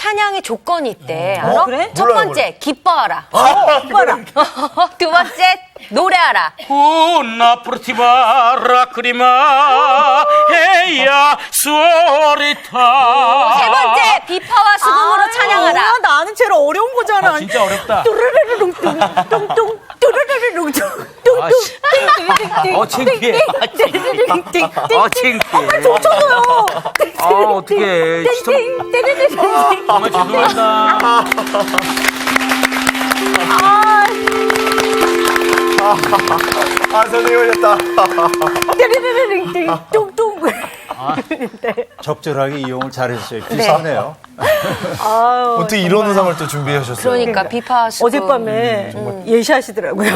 찬양의 조건이 있대. 알아? 그래? 첫 몰라요, 번째, 기뻐하라. 기뻐라. 두 번째, 노래하라. Una portibara crima eia suorita. 세 번째, 비파와 수금으로 찬양하라. 나 아는 채로 어려운 거잖아. 진짜 어렵다. 뚜루루루룽 뚱뚱 뚜루루루룽 뚱뚱 창피해. 창피해. 좀 쳐줘요. 어떡해. 정말 죄송합니다. 선생님 올렸다. 뚱뚱. 적절하게 이용을 잘했어요. 비슷하네요. 어떻게 이런 의상을 또 준비하셨어요? 그러니까 비파와 수금. 어젯밤에 예시하시더라고요.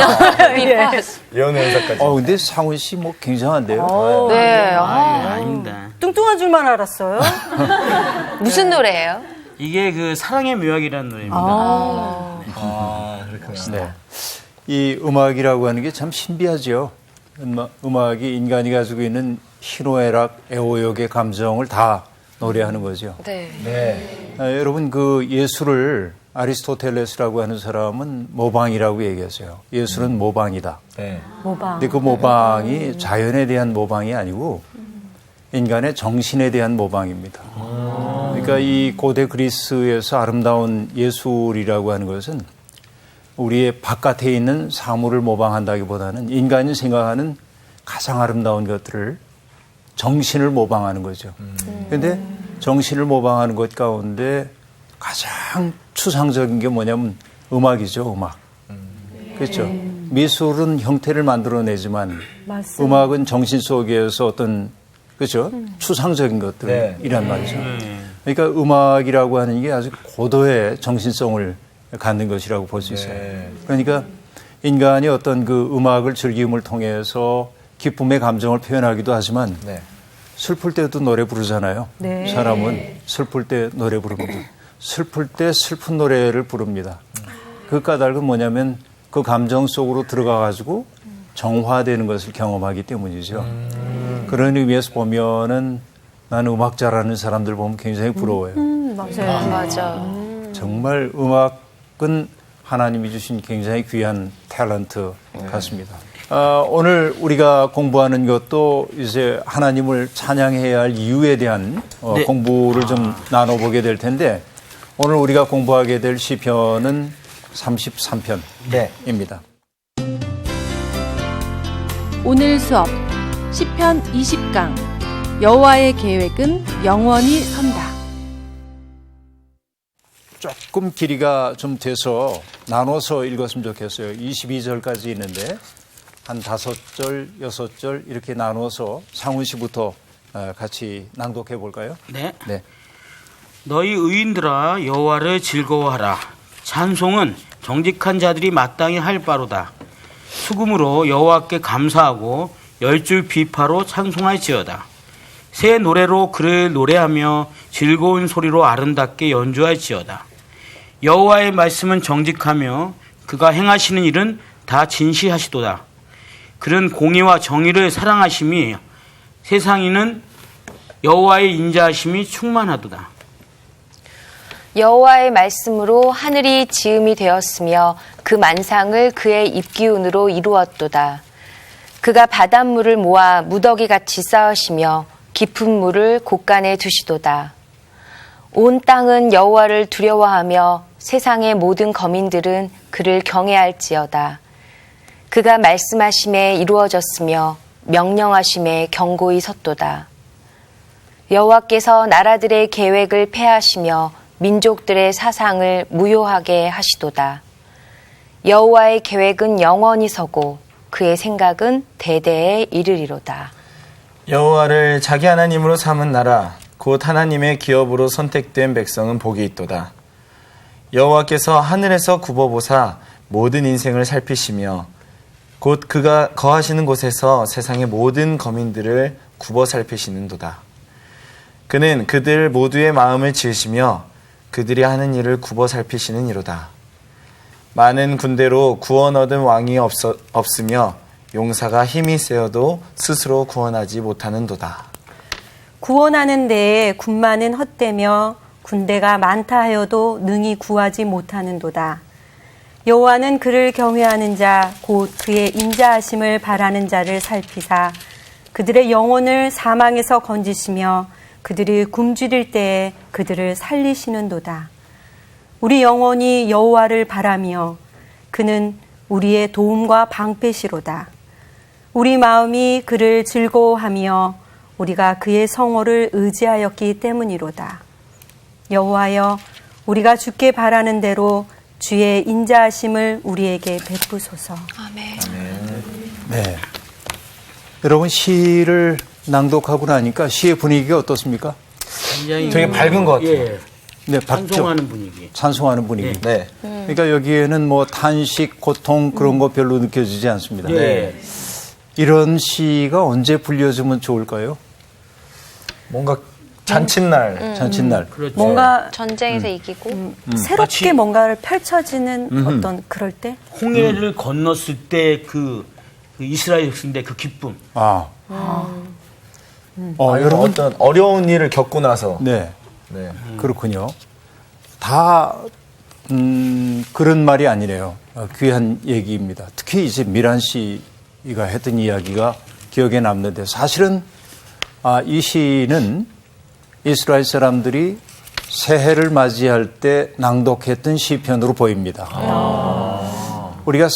비파와 수금. 예언의 의사까지. 근데 상훈 씨 뭐 굉장한데요. 네. 아닙니다. 뚱뚱한 줄만 알았어요. 무슨 노래예요? 이게 그 사랑의 묘약이라는 노래입니다. 그렇구나. 네. 이 음악이라고 하는 게 참 신비하죠. 음악이 인간이 가지고 있는 희노애락, 애호욕의 감정을 다 노래하는 거죠. 네. 네. 여러분 그 예술을 아리스토텔레스라고 하는 사람은 모방이라고 얘기했어요. 예술은 모방이다. 네. 모방. 근데 그 모방이 자연에 대한 모방이 아니고 인간의 정신에 대한 모방입니다. 그러니까 이 고대 그리스에서 아름다운 예술이라고 하는 것은 우리의 바깥에 있는 사물을 모방한다기보다는 인간이 생각하는 가장 아름다운 것들을 정신을 모방하는 거죠. 그런데 정신을 모방하는 것 가운데 가장 추상적인 게 뭐냐면 음악이죠, 음악. 그렇죠. 미술은 형태를 만들어내지만 맞습니다. 음악은 정신 속에서 어떤 그렇죠. 추상적인 것들이란 말이죠. 그러니까 음악이라고 하는 게 아주 고도의 정신성을 갖는 것이라고 볼 수 있어요. 네. 그러니까 인간이 어떤 그 음악을 즐김을 통해서 기쁨의 감정을 표현하기도 하지만 네. 슬플 때도 노래 부르잖아요. 네. 사람은 슬플 때 노래 부릅니다. 슬플 때 슬픈 노래를 부릅니다. 그 까닭은 뭐냐면 그 감정 속으로 들어가가지고 정화되는 것을 경험하기 때문이죠. 그런 의미에서 보면은 나는 음악 잘하는 사람들 보면 굉장히 부러워요. 맞아요. 맞아. 정말 음악은 하나님이 주신 굉장히 귀한 탤런트 같습니다. 오늘 우리가 공부하는 것도 이제 하나님을 찬양해야 할 이유에 대한 네. 공부를 좀 나눠보게 될 텐데 오늘 우리가 공부하게 될 시편은 33편입니다. 오늘 수업 시편 20강 여호와의 계획은 영원히 선다. 조금 길이가 좀 돼서 나눠서 읽었으면 좋겠어요. 22절까지 있는데 한 5절, 6절 이렇게 나눠서 상훈 씨부터 같이 낭독해 볼까요? 네. 네. 너희 의인들아 여호와를 즐거워하라. 찬송은 정직한 자들이 마땅히 할 바로다. 수금으로 여호와께 감사하고 10줄 비파로 찬송할지어다. 새 노래로 그를 노래하며 즐거운 소리로 아름답게 연주할지어다. 여호와의 말씀은 정직하며 그가 행하시는 일은 다 진실하시도다. 그는 공의와 정의를 사랑하심이 세상에는 여호와의 인자하심이 충만하도다. 여호와의 말씀으로 하늘이 지음이 되었으며 그 만상을 그의 입기운으로 이루었도다. 그가 바닷물을 모아 무더기같이 쌓으시며 깊은 물을 곳간에 두시도다. 온 땅은 여호와를 두려워하며 세상의 모든 거민들은 그를 경외할지어다. 그가 말씀하심에 이루어졌으며 명령하심에 견고히 섰도다. 여호와께서 나라들의 계획을 폐하시며 민족들의 사상을 무효하게 하시도다. 여호와의 계획은 영원히 서고 그의 생각은 대대에 이르리로다. 여호와를 자기 하나님으로 삼은 나라 곧 하나님의 기업으로 선택된 백성은 복이 있도다. 여호와께서 하늘에서 굽어보사 모든 인생을 살피시며 곧 그가 거하시는 곳에서 세상의 모든 거민들을 굽어 살피시는도다. 그는 그들 모두의 마음을 지으시며 그들이 하는 일을 굽어 살피시는 이로다. 많은 군대로 구원 얻은 왕이 없으며 용사가 힘이 세어도 스스로 구원하지 못하는도다. 구원하는 데에 군마는 헛되며 군대가 많다 하여도 능히 구하지 못하는도다. 여호와는 그를 경외하는 자 곧 그의 인자하심을 바라는 자를 살피사 그들의 영혼을 사망에서 건지시며 그들이 굶주릴 때에 그들을 살리시는도다. 우리 영혼이 여호와를 바라며 그는 우리의 도움과 방패시로다. 우리 마음이 그를 즐거워하며 우리가 그의 성호를 의지하였기 때문이로다. 여호와여, 우리가 주께 바라는 대로 주의 인자하심을 우리에게 베푸소서. 아멘. 네. 여러분 시를 낭독하고 나니까 시의 분위기가 어떻습니까? 굉장히 되게 밝은 것 같아요. 예, 네, 찬송하는 분위기. 찬송하는 분위기. 네. 그러니까 여기에는 뭐 탄식, 고통 그런 거 별로 느껴지지 않습니다. 예. 이런 시가 언제 불려주면 좋을까요? 뭔가 잔칫날. 잔칫날. 그렇죠. 뭔가 전쟁에서 이기고 새롭게 마치- 뭔가를 펼쳐지는 어떤 그럴 때? 홍해를 건넜을 때 그 이스라엘 백성들의 그 기쁨. 여러분. 어떤 어려운 일을 겪고 나서. 네. 네. 그렇군요. 다, 그런 말이 아니래요. 귀한 얘기입니다. 특히 이제 미란 씨가 했던 이야기가 기억에 남는데 사실은 이 시는 이스라엘 사람들이 새해를 맞이할 때 낭독했던 시편으로 보입니다. 우리가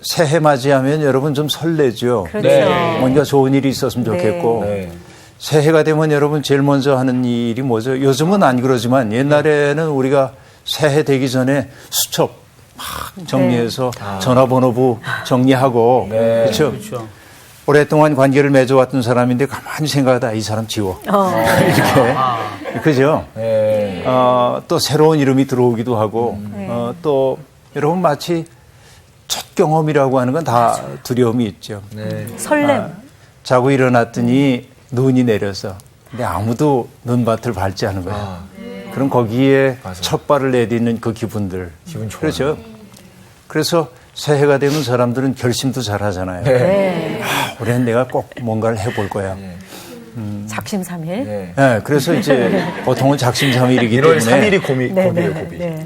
새해 맞이하면 여러분 좀 설레죠. 그렇죠. 네. 뭔가 좋은 일이 있었으면 좋겠고 네. 새해가 되면 여러분 제일 먼저 하는 일이 뭐죠? 요즘은 안 그러지만 옛날에는 우리가 새해 되기 전에 수첩 막 정리해서 전화번호부 정리하고 그렇죠? 그렇죠. 오랫동안 관계를 맺어왔던 사람인데 가만히 생각하다 이 사람 지워 이렇게 그죠? 네. 또 새로운 이름이 들어오기도 하고 또 여러분 마치 첫 경험이라고 하는 건 다 두려움이 있죠. 네. 설렘. 자고 일어났더니 눈이 내려서 근데 아무도 눈밭을 밟지 않은 거예요. 그럼 거기에 맞아요. 첫 발을 내딛는 그 기분들. 기분 좋아요. 그렇죠. 그래서 새해가 되면 사람들은 결심도 잘 하잖아요. 네. 올해는 내가 꼭 뭔가를 해볼 거야. 작심삼일. 네. 네, 그래서 이제 보통은 작심삼일이기 1월 때문에 3일이 고비예요, 고비. 네.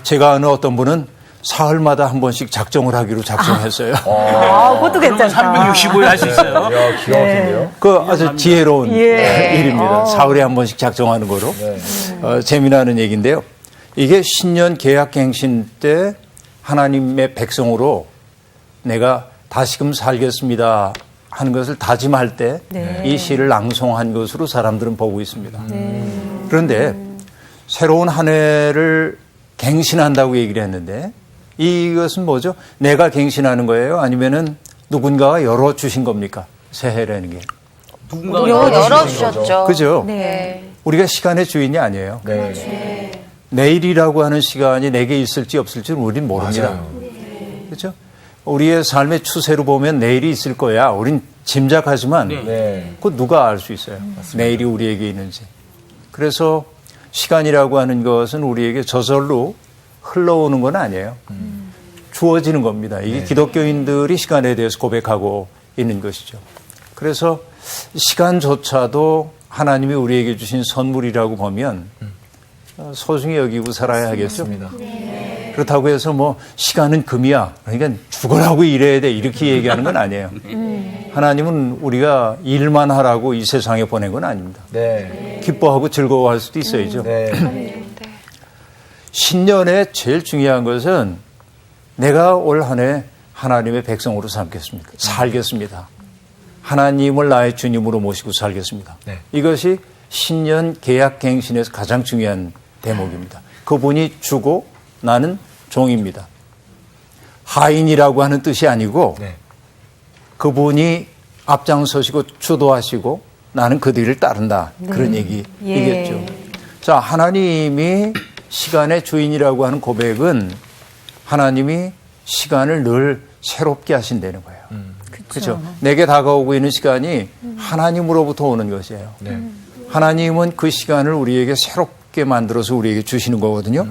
제가 아는 어떤 분은 사흘마다 한 번씩 작정을 하기로 작정했어요. 그것도 괜찮다. 365일 할 수 있어요. 야, 기가 막힌데요? 그 아주 지혜로운 예. 일입니다. 사흘에 한 번씩 작정하는 거로. 재미나는 얘기인데요. 이게 신년 계약갱신 때 하나님의 백성으로 내가 다시금 살겠습니다 하는 것을 다짐할 때 이 시를 낭송한 것으로 사람들은 보고 있습니다. 그런데 새로운 한 해를 갱신한다고 얘기를 했는데 이것은 뭐죠? 내가 갱신하는 거예요? 아니면은 누군가가 열어주신 겁니까? 새해라는 게. 누군가가 열어주셨죠. 그죠? 네. 우리가 시간의 주인이 아니에요. 네. 내일이라고 하는 시간이 내게 있을지 없을지는 우린 모릅니다. 맞아요. 그렇죠? 우리의 삶의 추세로 보면 내일이 있을 거야. 우린 짐작하지만 네. 그거 누가 알 수 있어요? 내일이 우리에게 있는지. 그래서 시간이라고 하는 것은 우리에게 저절로 흘러오는 건 아니에요. 주어지는 겁니다. 이게 기독교인들이 시간에 대해서 고백하고 있는 것이죠. 그래서 시간조차도 하나님이 우리에게 주신 선물이라고 보면 소중히 여기고 살아야 하겠죠. 그렇다고 해서 뭐 시간은 금이야. 그러니까 죽으라고 일해야 돼. 이렇게 얘기하는 건 아니에요. 하나님은 우리가 일만 하라고 이 세상에 보낸 건 아닙니다. 네. 기뻐하고 즐거워할 수도 있어야죠. 네. 신년에 제일 중요한 것은 내가 올 한 해 하나님의 백성으로 살겠습니다. 하나님을 나의 주님으로 모시고 살겠습니다. 네. 이것이 신년 계약갱신에서 가장 중요한 대목입니다. 그분이 주고 나는 종입니다. 하인이라고 하는 뜻이 아니고 네. 그분이 앞장서시고 주도하시고 나는 그 뒤를 따른다. 그런 얘기이겠죠. 자, 하나님이 시간의 주인이라고 하는 고백은 하나님이 시간을 늘 새롭게 하신다는 거예요. 그렇죠. 내게 다가오고 있는 시간이 하나님으로부터 오는 것이에요. 네. 하나님은 그 시간을 우리에게 새롭게 만들어서 우리에게 주시는 거거든요.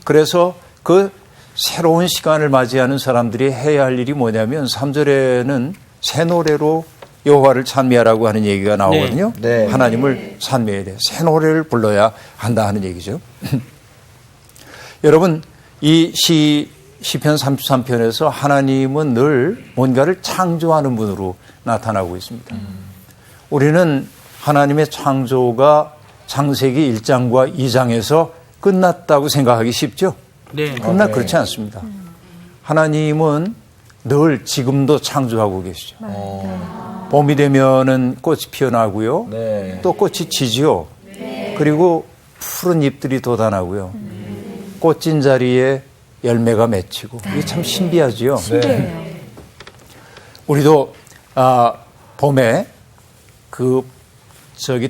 그래서 그 새로운 시간을 맞이하는 사람들이 해야 할 일이 뭐냐면 3절에는 새 노래로 여호와를 찬미하라고 하는 얘기가 나오거든요. 네. 하나님을 찬미해야 돼요. 새 노래를 불러야 한다 하는 얘기죠. 여러분, 이 시편 33편에서 하나님은 늘 뭔가를 창조하는 분으로 나타나고 있습니다. 우리는 하나님의 창조가 창세기 1장과 2장에서 끝났다고 생각하기 쉽죠? 네. 그러나 그렇지 않습니다. 하나님은 늘 지금도 창조하고 계시죠. 봄이 되면은 꽃이 피어나고요. 네. 또 꽃이 지지요. 그리고 푸른 잎들이 돋아나고요. 꽃진 자리에 열매가 맺히고 이게 참 신비하지요. 신기해요. 우리도 봄에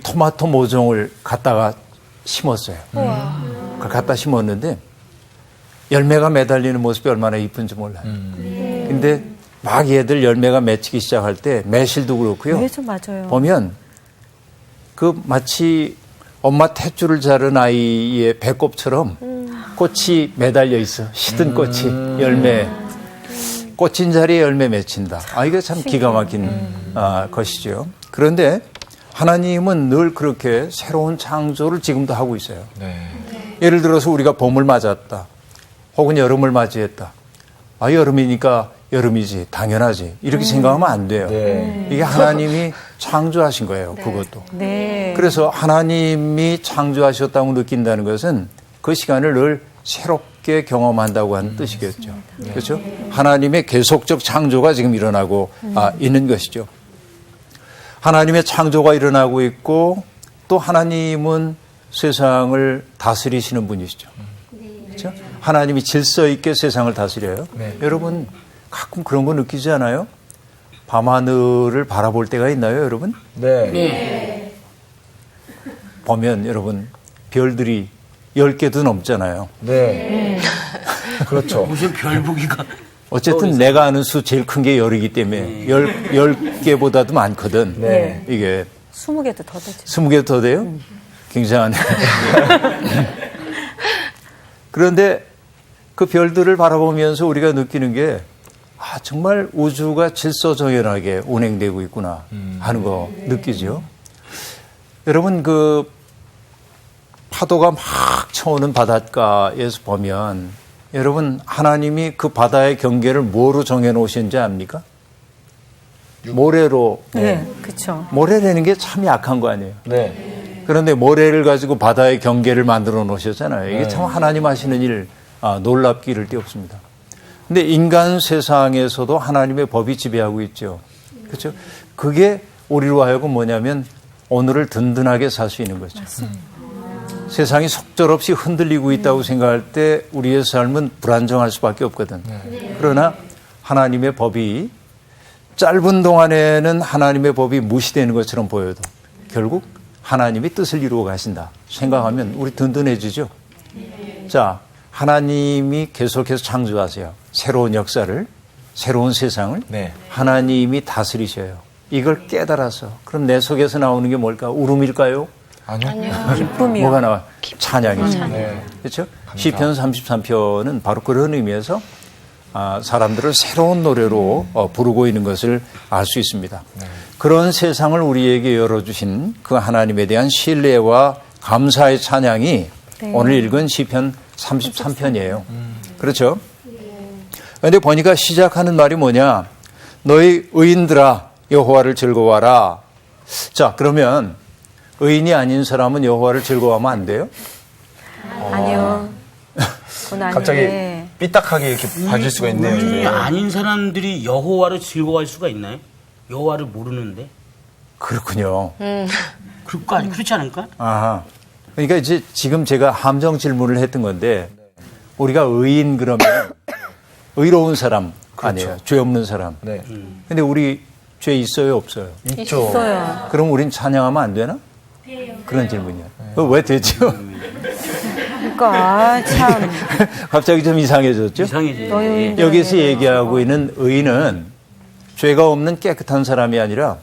토마토 모종을 갖다가 심었어요. 그걸 갖다 심었는데 열매가 매달리는 모습이 얼마나 이쁜지 몰라요. 근데 막 얘들 열매가 맺히기 시작할 때 매실도 그렇고요. 네, 좀 맞아요. 보면 마치 엄마 탯줄을 자른 아이의 배꼽처럼 꽃이 매달려 있어. 시든 꽃이 열매. 꽃인 자리에 열매 맺힌다. 이게 참 기가 막힌 것이죠. 그런데 하나님은 늘 그렇게 새로운 창조를 지금도 하고 있어요. 네. 예를 들어서 우리가 봄을 맞았다. 혹은 여름을 맞이했다. 여름이니까 여름이지. 당연하지. 이렇게 생각하면 안 돼요. 네. 이게 하나님이 창조하신 거예요. 그것도. 네. 그래서 하나님이 창조하셨다고 느낀다는 것은 그 시간을 늘 새롭게 경험한다고 하는 뜻이겠죠. 그렇죠? 하나님의 계속적 창조가 지금 일어나고 있는 것이죠. 하나님의 창조가 일어나고 있고 또 하나님은 세상을 다스리시는 분이시죠. 그렇죠? 하나님이 질서 있게 세상을 다스려요. 네. 여러분 가끔 그런 거 느끼지 않아요? 밤하늘을 바라볼 때가 있나요, 여러분? 네. 보면 여러분 별들이 10개도 넘잖아요. 네. 그렇죠. 무슨 별보기가. 어쨌든 내가 아는 수 제일 큰 게 10이기 때문에 10개보다도 많거든. 네. 이게 20개도 더 되죠. 20개 더 돼요? 굉장하네. 그런데 그 별들을 바라보면서 우리가 느끼는 게 정말 우주가 질서정연하게 운행되고 있구나 하는 거 느끼죠. 여러분 파도가 막 쳐오는 바닷가에서 보면 여러분 하나님이 그 바다의 경계를 뭐로 정해놓으신지 압니까? 모래로. 네, 그렇죠. 모래라는 게 참 약한 거 아니에요. 네. 그런데 모래를 가지고 바다의 경계를 만들어 놓으셨잖아요. 이게 참 하나님 하시는 일 놀랍기를 띄없습니다. 근데 인간 세상에서도 하나님의 법이 지배하고 있죠. 그렇죠? 그게 우리로 하여금 뭐냐면 오늘을 든든하게 살 수 있는 거죠. 세상이 속절없이 흔들리고 있다고 생각할 때 우리의 삶은 불안정할 수밖에 없거든. 그러나 하나님의 법이 짧은 동안에는 하나님의 법이 무시되는 것처럼 보여도 결국 하나님이 뜻을 이루어 가신다 생각하면 우리 든든해지죠. 자, 하나님이 계속해서 창조하세요. 새로운 역사를, 새로운 세상을 네. 하나님이 다스리셔요. 이걸 깨달아서 그럼 내 속에서 나오는 게 뭘까? 울음일까요? 아니요. 기쁨이요. 뭐가 나와? 찬양이죠. 네. 그렇죠? 시편 33편은 바로 그런 의미에서 사람들을 새로운 노래로 부르고 있는 것을 알 수 있습니다. 그런 세상을 우리에게 열어주신 그 하나님에 대한 신뢰와 감사의 찬양이 오늘 읽은 시편 33편이에요. 그렇죠? 그런데 보니까 시작하는 말이 뭐냐? 너희 의인들아 여호와를 즐거워하라. 자, 그러면 의인이 아닌 사람은 여호와를 즐거워하면 안 돼요? 아니요. 그건 아닌데. 갑자기 삐딱하게 이렇게 봐줄 수가 있네요. 의인이 이제. 아닌 사람들이 여호와를 즐거워할 수가 있나요? 여호와를 모르는데. 그렇군요. 그렇지 않을까? 아하. 그러니까 이제 지금 제가 함정 질문을 했던 건데 우리가 의인 그러면 의로운 사람 아니에요. 죄 없는 사람. 네. 근데 우리 죄 있어요, 없어요? 있죠. 있어요. 그럼 우린 찬양하면 안 되나? 그런 질문이야. 왜 되죠? 그러니까 참 갑자기 좀 이상해졌죠? 이상해지. 너희 여기서 얘기하고 있는 의인은 죄가 없는 깨끗한 사람이 아니라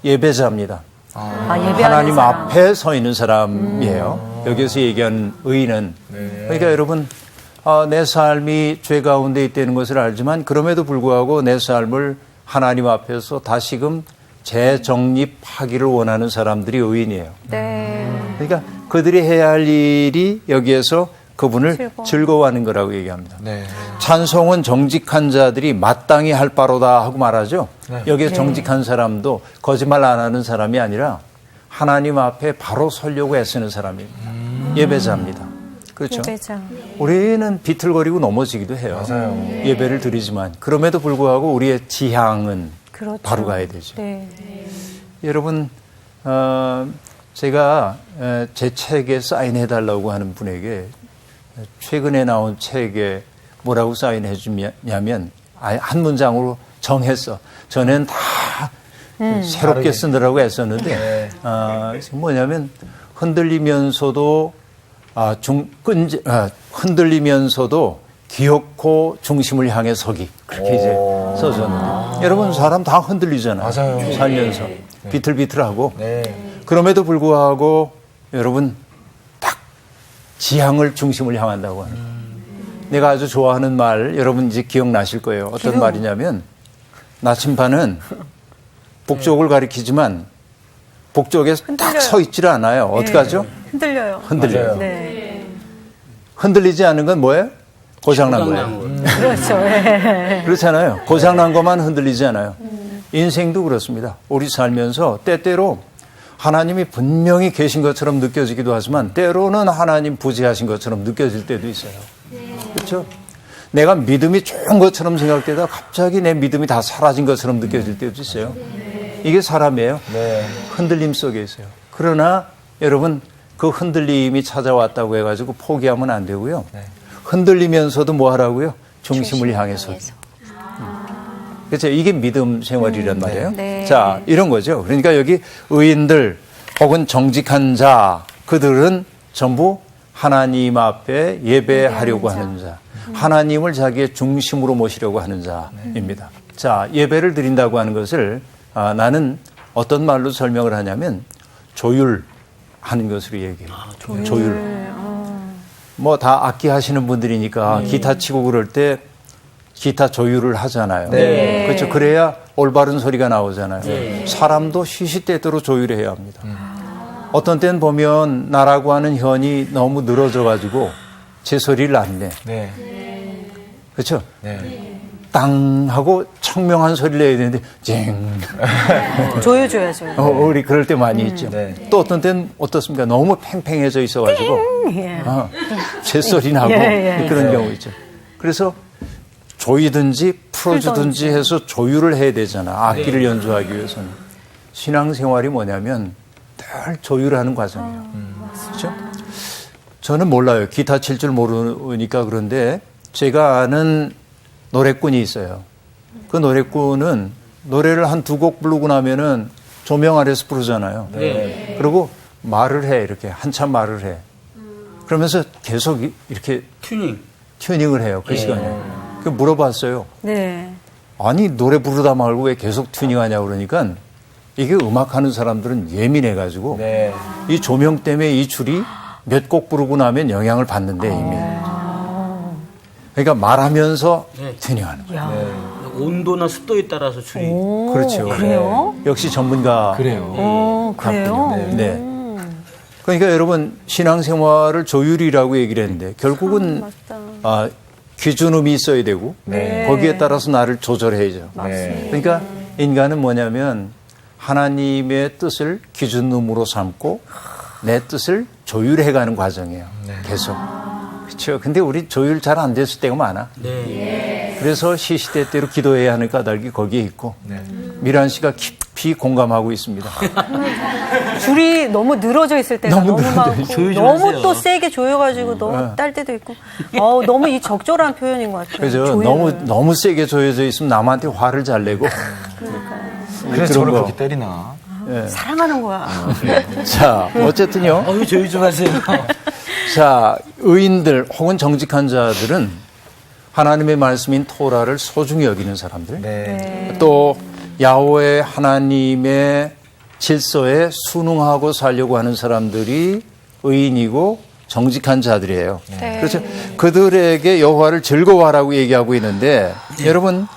예배자입니다. 예배하는 하나님 사람. 앞에 서 있는 사람이에요. 여기서 얘기하는 의인은. 그러니까 여러분, 내 삶이 죄 가운데 있다는 것을 알지만 그럼에도 불구하고 내 삶을 하나님 앞에서 다시금 재정립하기를 원하는 사람들이 의인이에요. 네. 그러니까 그들이 해야 할 일이 여기에서 그분을 즐거워하는 거라고 얘기합니다. 네. 찬송은 정직한 자들이 마땅히 할 바로다 하고 말하죠. 여기에 정직한 사람도 거짓말 안 하는 사람이 아니라 하나님 앞에 바로 서려고 애쓰는 사람입니다. 예배자입니다. 그렇죠. 예배자. 우리는 비틀거리고 넘어지기도 해요. 맞아요. 예배를 드리지만 그럼에도 불구하고 우리의 지향은 그렇죠. 바로 가야 되죠. 네. 여러분, 제가 제 책에 사인해달라고 하는 분에게 최근에 나온 책에 뭐라고 사인해 주냐면 한 문장으로 정했어. 전에는 다 새롭게 쓰느라고 애썼는데 뭐냐면 흔들리면서도 흔들리면서도 기어코 중심을 향해 서기. 그렇게 이제 써줬는데 여러분 사람 다 흔들리잖아요. 맞아요. 살면서 비틀비틀하고 네. 그럼에도 불구하고 여러분 딱 지향을 중심을 향한다고 하는 내가 아주 좋아하는 말 여러분 이제 기억나실 거예요. 어떤 말이냐면 나침반은 북쪽을 가리키지만 북쪽에 딱 서 있지를 않아요. 어떡하죠? 흔들려요. 흔들려요. 네. 흔들리지 않은 건 뭐예요? 고장난 거예요. 그렇죠. 네. 그렇잖아요. 고장난 것만 흔들리지 않아요. 인생도 그렇습니다. 우리 살면서 때때로 하나님이 분명히 계신 것처럼 느껴지기도 하지만 때로는 하나님 부재하신 것처럼 느껴질 때도 있어요. 그렇죠? 내가 믿음이 좋은 것처럼 생각되다가 갑자기 내 믿음이 다 사라진 것처럼 느껴질 때도 있어요. 이게 사람이에요. 네. 흔들림 속에 있어요. 그러나 여러분 그 흔들림이 찾아왔다고 해가지고 포기하면 안 되고요. 흔들리면서도 뭐 하라고요? 중심을 향해서. 그렇죠? 이게 믿음 생활이란 말이에요. 네. 자, 이런 거죠. 그러니까 여기 의인들 혹은 정직한 자, 그들은 전부 하나님 앞에 예배하려고 하는 자, 하나님을 자기의 중심으로 모시려고 하는 자입니다. 자, 예배를 드린다고 하는 것을 나는 어떤 말로 설명을 하냐면 조율하는 것으로 얘기해요. 조율. 뭐 다 악기 하시는 분들이니까 기타 치고 그럴 때 기타 조율을 하잖아요. 네. 그렇죠. 그래야 올바른 소리가 나오잖아요. 사람도 시시때때로 조율해야 합니다. 어떤 때는 보면 나라고 하는 현이 너무 늘어져가지고 제 소리를 안 내. 네. 그렇죠. 네. 땅 하고 청명한 소리를 내야 되는데 징. 조여줘야죠. 우리 그럴 때 많이 있죠. 네. 또 어떤 때는 어떻습니까? 너무 팽팽해져 있어가지고 예. 제 소리 나고 예. 그런 경우 있죠. 그래서 조이든지 풀어주든지 해서 조율을 해야 되잖아. 악기를 연주하기 위해서는. 신앙생활이 뭐냐면 늘 조율하는 과정이에요. 그렇죠? 저는 몰라요. 기타 칠 줄 모르니까 그런데 제가 아는 노래꾼이 있어요. 그 노래꾼은 노래를 한 두 곡 부르고 나면은 조명 아래서 부르잖아요. 네. 그리고 말을 해. 이렇게 한참 말을 해. 그러면서 계속 이렇게 튜닝을 해요. 그 시간에. 그 물어봤어요. 네. 아니 노래 부르다 말고 왜 계속 튜닝하냐고 그러니까 이게 음악하는 사람들은 예민해가지고 네. 이 조명 때문에 이 줄이 몇 곡 부르고 나면 영향을 받는데 이미. 그러니까 말하면서 튜닝하는 거예요. 온도나 습도에 따라서 줄이. 그렇죠. 그래요? 역시 전문가. 그래요. 그래요? 네. 그러니까 여러분 신앙생활을 조율이라고 얘기를 했는데 결국은 기준음이 있어야 되고 네. 거기에 따라서 나를 조절해야죠. 네. 그러니까 인간은 뭐냐면 하나님의 뜻을 기준음으로 삼고 내 뜻을 조율해가는 과정이에요. 계속. 그렇죠. 근데 우리 조율 잘 안 됐을 때가 많아. 네. 그래서 시시때때로 기도해야 하는 까닭이 거기에 있고 미란 씨가 깊이 공감하고 있습니다. 줄이 너무 늘어져 있을 때가 너무 많고 조여 좀 너무 하세요. 또 세게 조여가지고 너무 딸 때도 있고 너무 이 적절한 표현인 것 같아요. 그죠? 조율을. 너무 세게 조여져 있으면 남한테 화를 잘 내고. 그래서 그런 저를 거. 그렇게 때리나. 사랑하는 거야. 자, 어쨌든요. 조율 좀 하세요. 자, 의인들 혹은 정직한 자들은 하나님의 말씀인 토라를 소중히 여기는 사람들. 네. 또 야훼 하나님의 질서에 순응하고 살려고 하는 사람들이 의인이고 정직한 자들이에요. 그렇죠. 그들에게 여호와를 즐거워하라고 얘기하고 있는데 여러분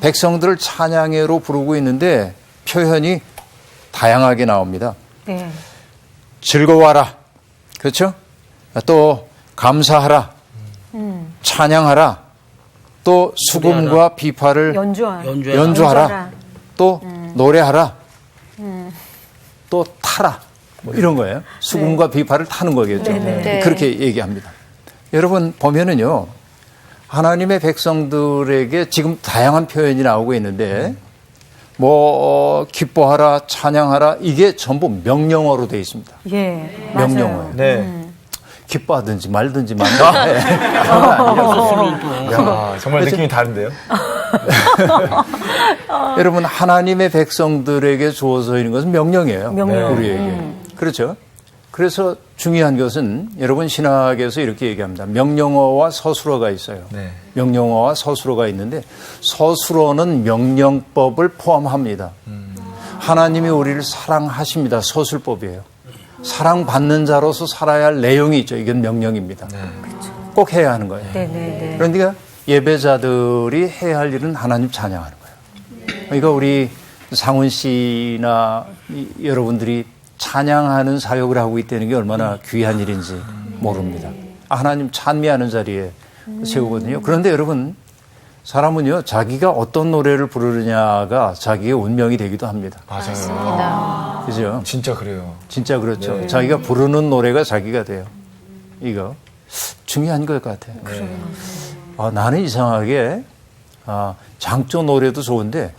백성들을 찬양회로 부르고 있는데 표현이 다양하게 나옵니다. 네. 즐거워하라. 그렇죠? 또 감사하라. 찬양하라. 또 수금과 비파를 연주하라. 또 노래하라. 또 타라. 뭐 이런 거예요. 수금과 비파를 타는 거겠죠. 네. 그렇게 얘기합니다. 여러분 보면은요. 하나님의 백성들에게 지금 다양한 표현이 나오고 있는데 뭐 기뻐하라, 찬양하라 이게 전부 명령어로 되어 있습니다. 예. 명령어예요. 네. 기뻐하든지 말든지 만다. 야, 정말 느낌이 다른데요? 여러분 하나님의 백성들에게 주어져 있는 것은 명령이에요. 명령. 우리에게. 그렇죠. 그래서 중요한 것은 여러분 신학에서 이렇게 얘기합니다. 명령어와 서술어가 있어요. 네. 명령어와 서술어가 있는데 서술어는 명령법을 포함합니다. 하나님이 우리를 사랑하십니다. 서술법이에요. 사랑받는 자로서 살아야 할 내용이 있죠. 이건 명령입니다. 꼭 해야 하는 거예요. 네네네. 그러니까 예배자들이 해야 할 일은 하나님 찬양하는 거예요. 그러니까 우리 상훈 씨나 여러분들이 찬양하는 사역을 하고 있다는 게 얼마나 귀한 일인지 모릅니다. 하나님 찬미하는 자리에 세우거든요. 그런데 여러분 사람은요 자기가 어떤 노래를 부르느냐가 자기의 운명이 되기도 합니다. 맞아요. 그죠? 진짜 그래요. 진짜 그렇죠. 자기가 부르는 노래가 자기가 돼요. 이거 중요한 것 같아요. 나는 이상하게 장조 노래도 좋은데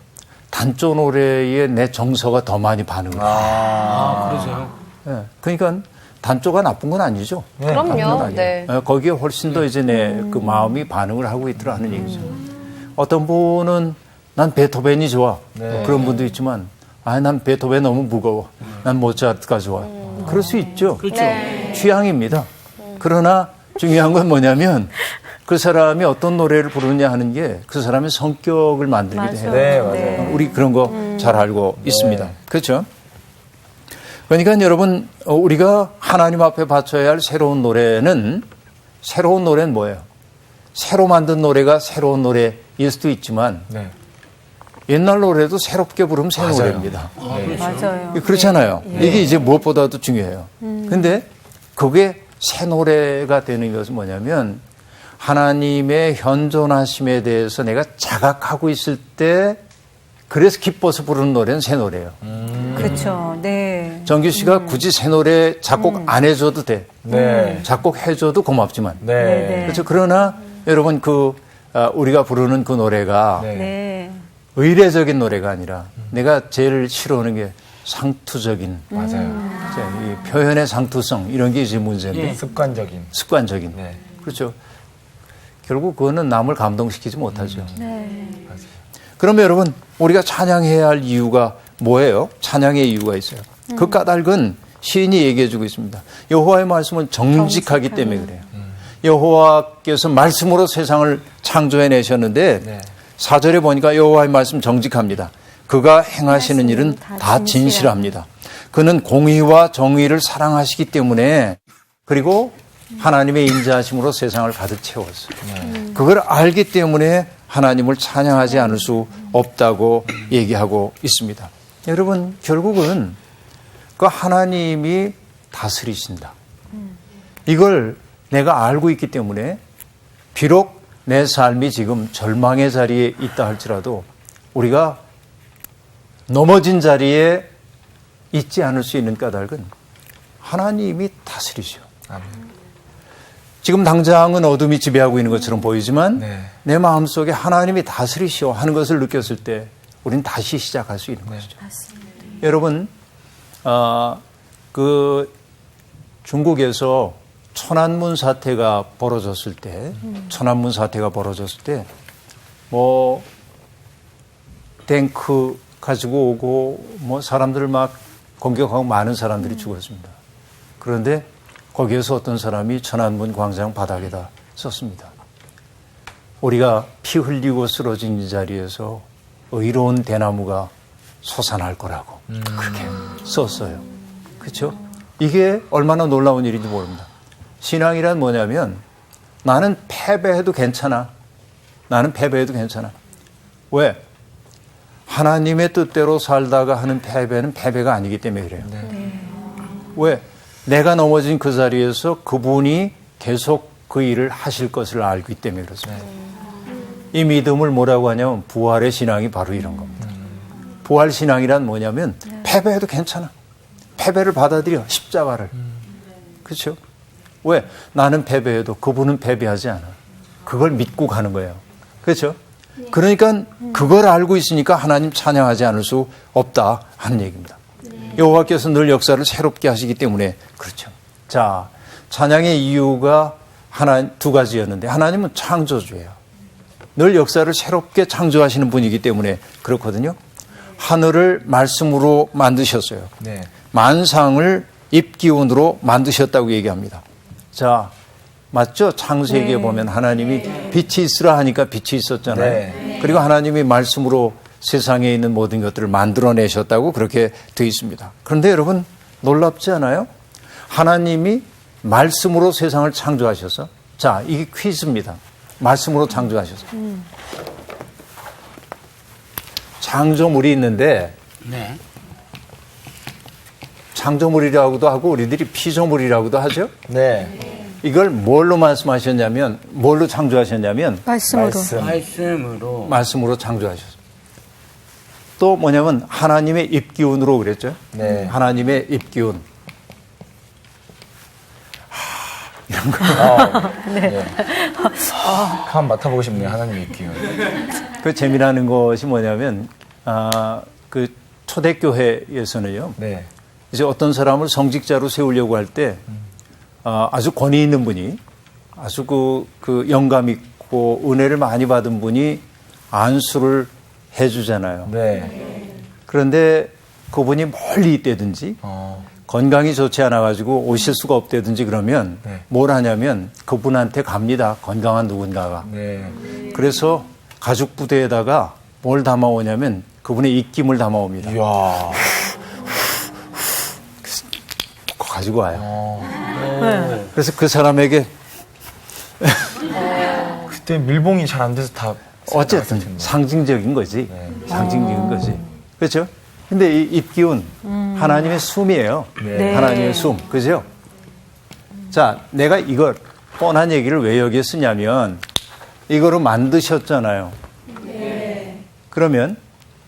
단조 노래에 내 정서가 더 많이 반응을 해요. 그러세요? 네. 그러니까 단조가 나쁜 건 아니죠. 나쁜 건 그럼요. 아니에요. 네. 거기에 훨씬 더 이제 내 그 마음이 반응을 하고 있더라 하는 얘기죠. 어떤 분은 난 베토벤이 좋아. 그런 분도 있지만 난 베토벤 너무 무거워. 난 모차르트가 좋아. 그럴 수 있죠. 그렇죠. 취향입니다. 그러나 중요한 건 뭐냐면 그 사람이 어떤 노래를 부르느냐 하는 게 그 사람의 성격을 만들기도 해요. 네, 맞아요. 우리 그런 거 잘 알고 있습니다. 그렇죠? 그러니까 여러분 우리가 하나님 앞에 바쳐야 할 새로운 노래는 뭐예요? 새로 만든 노래가 새로운 노래일 수도 있지만 네. 옛날 노래도 새롭게 부르면 새 맞아요. 노래입니다. 맞아요. 그렇잖아요. 이게 이제 무엇보다도 중요해요. 근데 그게 새 노래가 되는 것은 뭐냐면 하나님의 현존하심에 대해서 내가 자각하고 있을 때 그래서 기뻐서 부르는 노래는 새 노래예요. 그렇죠. 네. 정규 씨가 굳이 새 노래 작곡 안 해줘도 돼. 네. 작곡해줘도 고맙지만. 네. 그렇죠. 그러나 여러분 우리가 부르는 그 노래가 네. 의례적인 노래가 아니라 내가 제일 싫어하는 게 상투적인 맞아요. 이 표현의 상투성 이런 게 이제 문제인데 습관적인. 네. 그렇죠. 결국 그거는 남을 감동시키지 못하죠. 그러면 여러분 우리가 찬양해야 할 이유가 뭐예요? 찬양의 이유가 있어요. 그 까닭은 시인이 얘기해주고 있습니다. 여호와의 말씀은 정직하기 때문에 그래요. 여호와께서 말씀으로 세상을 창조해내셨는데 4절에 보니까 여호와의 말씀 정직합니다. 그가 행하시는 일은 다 진실합니다. 그는 공의와 정의를 사랑하시기 때문에 그리고 하나님의 인자하심으로 세상을 가득 채웠어요. 그걸 알기 때문에 하나님을 찬양하지 않을 수 없다고 얘기하고 있습니다. 여러분 결국은 그 하나님이 다스리신다. 이걸 내가 알고 있기 때문에 비록 내 삶이 지금 절망의 자리에 있다 할지라도 우리가 넘어진 자리에 있지 않을 수 있는 까닭은 하나님이 다스리죠. 지금 당장은 어둠이 지배하고 있는 것처럼 보이지만 내 마음속에 하나님이 다스리시오 하는 것을 느꼈을 때 우리는 다시 시작할 수 있는 것이죠. 여러분 중국에서 천안문 사태가 벌어졌을 때 뭐 탱크 가지고 오고 뭐 사람들을 막 공격하고 많은 사람들이 죽었습니다. 그런데 거기에서 어떤 사람이 천안문 광장 바닥에다 썼습니다. 우리가 피 흘리고 쓰러진 이 자리에서 의로운 대나무가 솟아날 거라고 그렇게 썼어요. 그렇죠? 이게 얼마나 놀라운 일인지 모릅니다. 신앙이란 뭐냐면 나는 패배해도 괜찮아. 왜? 하나님의 뜻대로 살다가 하는 패배는 패배가 아니기 때문에 그래요. 왜? 내가 넘어진 그 자리에서 그분이 계속 그 일을 하실 것을 알기 때문에 그렇습니다. 이 믿음을 뭐라고 하냐면 부활의 신앙이 바로 이런 겁니다. 부활 신앙이란 뭐냐면 패배해도 괜찮아. 패배를 받아들여, 십자가를. 그렇죠? 왜? 나는 패배해도 그분은 패배하지 않아. 그걸 믿고 가는 거예요. 그렇죠? 그러니까 그걸 알고 있으니까 하나님 찬양하지 않을 수 없다 하는 얘기입니다. 여호와께서 늘 역사를 새롭게 하시기 때문에 그렇죠. 자, 찬양의 이유가 두 가지였는데 하나님은 창조주예요. 늘 역사를 새롭게 창조하시는 분이기 때문에 그렇거든요. 하늘을 말씀으로 만드셨어요. 네. 만상을 입기운으로 만드셨다고 얘기합니다. 자, 맞죠? 창세기에 보면 하나님이 빛이 있으라 하니까 빛이 있었잖아요. 네. 그리고 하나님이 말씀으로 세상에 있는 모든 것들을 만들어내셨다고 그렇게 되어 있습니다. 그런데 여러분 놀랍지 않아요? 하나님이 말씀으로 세상을 창조하셔서 자, 이게 퀴즈입니다. 말씀으로 창조하셔서 창조물이 있는데 네. 창조물이라고도 하고 우리들이 피조물이라고도 하죠. 네. 이걸 뭘로 말씀하셨냐면 뭘로 창조하셨냐면 말씀으로. 말씀으로 창조하셨어요. 또 뭐냐면 하나님의 입기운으로 그랬죠. 네. 하나님의 입기운. 이런 거. 네. 한번 맡아보고 싶네요. 하나님의 기운. 그 재미나는 것이 뭐냐면 그 초대교회에서는요. 네. 이제 어떤 사람을 성직자로 세우려고 할 때 아주 권위 있는 분이 아주 그 영감 있고 은혜를 많이 받은 분이 안수를 해주잖아요. 네. 그런데 그분이 멀리 있다든지 건강이 좋지 않아가지고 오실 수가 없다든지 그러면 네. 뭘 하냐면 그분한테 갑니다. 건강한 누군가가. 네. 그래서 가죽 부대에다가 뭘 담아오냐면 그분의 입김을 담아옵니다. 이야. 가지고 와요. 그래서 그 사람에게 그때 밀봉이 잘 안 돼서 다 어쨌든 상징적인 거지. 상징적인 거지. 그렇죠? 근데 이 입기운 하나님의 숨이에요. 네. 하나님의 숨. 그죠? 자, 내가 이걸 뻔한 얘기를 왜 여기에 쓰냐면 이거로 만드셨잖아요. 그러면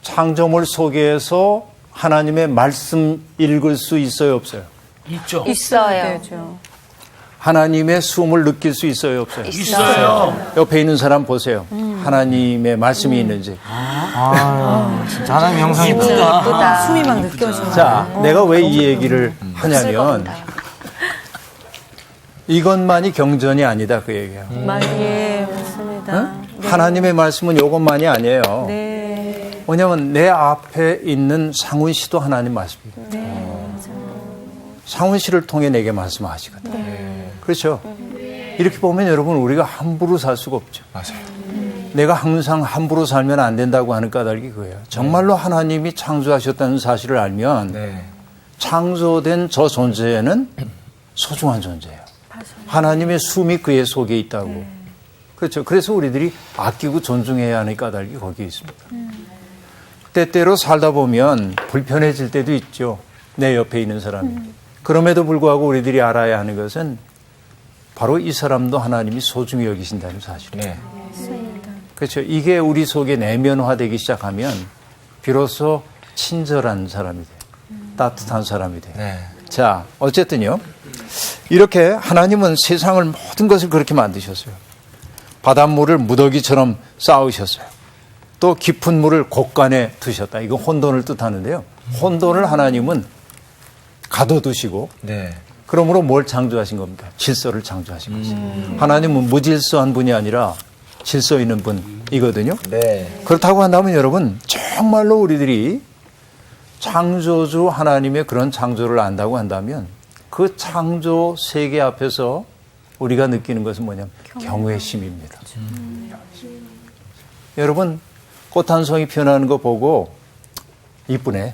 창조물 속에서 하나님의 말씀 읽을 수 있어요, 없어요? 있죠. 있어요. 되죠. 하나님의 숨을 느낄 수 있어요, 없어요? 있어요. 옆에 있는 사람 보세요. 하나님의 말씀이 있는지. 진짜 하나님 형상이다. 예쁘다. 숨이 막 느껴지는. 자, 내가 왜 이 얘기를 하냐면 이것만이 경전이 아니다 그 얘기예요. 예, 맞습니다. 하나님의 말씀은 이것만이 아니에요. 네. 뭐냐면 내 앞에 있는 상훈 씨도 하나님 말씀입니다. 상훈 씨를 통해 내게 말씀하시거든요. 그렇죠? 이렇게 보면 여러분 우리가 함부로 살 수가 없죠. 맞아요. 내가 항상 함부로 살면 안 된다고 하는 까닭이 그거예요. 정말로 하나님이 창조하셨다는 사실을 알면 네. 창조된 저 존재는 소중한 존재예요. 하나님의 숨이 그의 속에 있다고. 그렇죠. 그래서 우리들이 아끼고 존중해야 하는 까닭이 거기에 있습니다. 때때로 살다 보면 불편해질 때도 있죠. 내 옆에 있는 사람이. 그럼에도 불구하고 우리들이 알아야 하는 것은 바로 이 사람도 하나님이 소중히 여기신다는 사실이에요. 네. 그렇죠. 이게 우리 속에 내면화되기 시작하면 비로소 친절한 사람이 돼요. 따뜻한 사람이 돼요. 네. 자, 어쨌든요. 이렇게 하나님은 세상을 모든 것을 그렇게 만드셨어요. 바닷물을 무더기처럼 쌓으셨어요. 또 깊은 물을 곳간에 두셨다. 이거 혼돈을 뜻하는데요. 혼돈을 하나님은 가둬두시고 네. 그러므로 뭘 창조하신 겁니까? 질서를 창조하신 거죠. 하나님은 무질서한 분이 아니라 질서 있는 분이거든요. 네. 그렇다고 한다면 여러분 정말로 우리들이 창조주 하나님의 그런 창조를 안다고 한다면 그 창조 세계 앞에서 우리가 느끼는 것은 뭐냐면 경외심입니다. 여러분 꽃 한 송이 피어나는 거 보고 이쁘네.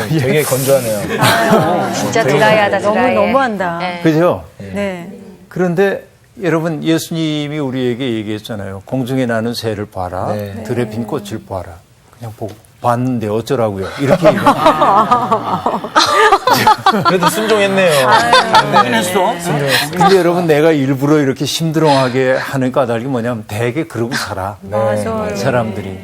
되게 건조하네요. 진짜 드라이하다, 드라이해. 너무한다. 네. 그죠? 네. 그런데 여러분 예수님이 우리에게 얘기했잖아요. 공중에 나는 새를 봐라. 네. 들에 핀 꽃을 봐라. 그냥 보고 봤는데 어쩌라고요. 이렇게 얘기해요. 그래도 순종했네요. 했어. 근데 여러분 내가 일부러 이렇게 심드렁하게 하는 까닭이 뭐냐면 되게 그러고 살아. 맞아요. 사람들이.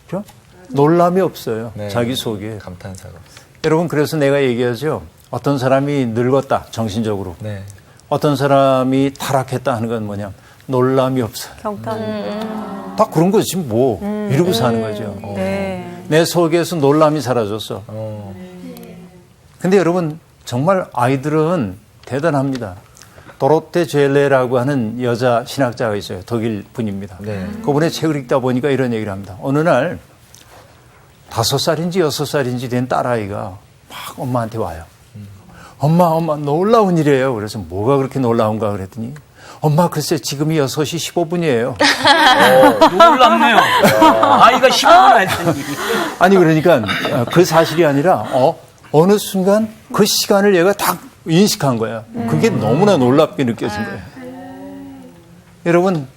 그렇죠? 놀람이 없어요. 네. 자기 속에. 감탄사가 없어요. 여러분 그래서 내가 얘기하죠. 어떤 사람이 늙었다. 정신적으로. 네. 어떤 사람이 타락했다 하는 건 뭐냐. 놀람이 없어요. 경탄. 다 그런 거지 뭐. 이러고 사는 거죠. 네. 내 속에서 놀람이 사라졌어. 근데 여러분 정말 아이들은 대단합니다. 도로테 젤레라고 하는 여자 신학자가 있어요. 독일 분입니다. 네. 그분의 책을 읽다 보니까 이런 얘기를 합니다. 어느 날 5살인지 6살인지 된 딸아이가 막 엄마한테 와요. 엄마 놀라운 일이에요. 그래서 뭐가 그렇게 놀라운가 그랬더니 엄마 글쎄 지금이 6시 15분이에요. 놀랍네요. 아이가 15분 했더니. 아니 그러니까 그 사실이 아니라 어느 순간 그 시간을 얘가 딱 인식한 거야. 그게 너무나 놀랍게 느껴진 거예요. 여러분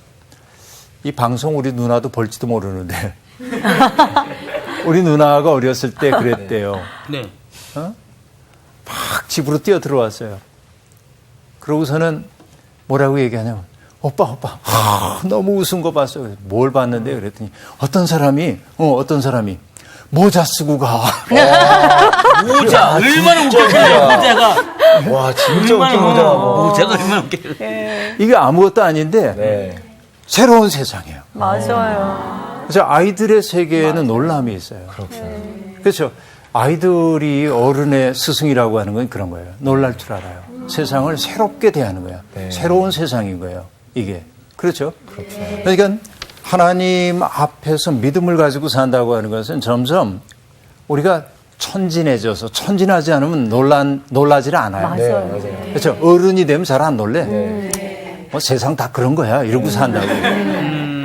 이 방송 우리 누나도 볼지도 모르는데 우리 누나가 어렸을 때 그랬대요. 네. 막 집으로 뛰어 들어왔어요. 그러고서는 뭐라고 얘기하냐면 오빠 너무 웃은 거 봤어요. 뭘 봤는데 그랬더니 어떤 사람이 모자 쓰고 가. 모자 얼마나 웃겼어요. 모자가. 와, 진짜 얼마나 웃긴 모자고. 모자가 얼마나 웃겨요. 이게 아무것도 아닌데 네. 새로운 세상이에요. 맞아요. 그래서 아이들의 세계에는 놀람이 있어요. 그렇죠. 아이들이 어른의 스승이라고 하는 건 그런 거예요. 놀랄 줄 알아요. 세상을 새롭게 대하는 거야. 네. 새로운 세상인 거예요. 이게. 그렇죠. 그러니까 하나님 앞에서 믿음을 가지고 산다고 하는 것은 점점 우리가 천진해져서 천진하지 않으면 놀라지를 않아요. 맞아요. 네, 맞아요. 그렇죠. 어른이 되면 잘 안 놀래. 뭐 세상 다 그런 거야. 이러고 산다고.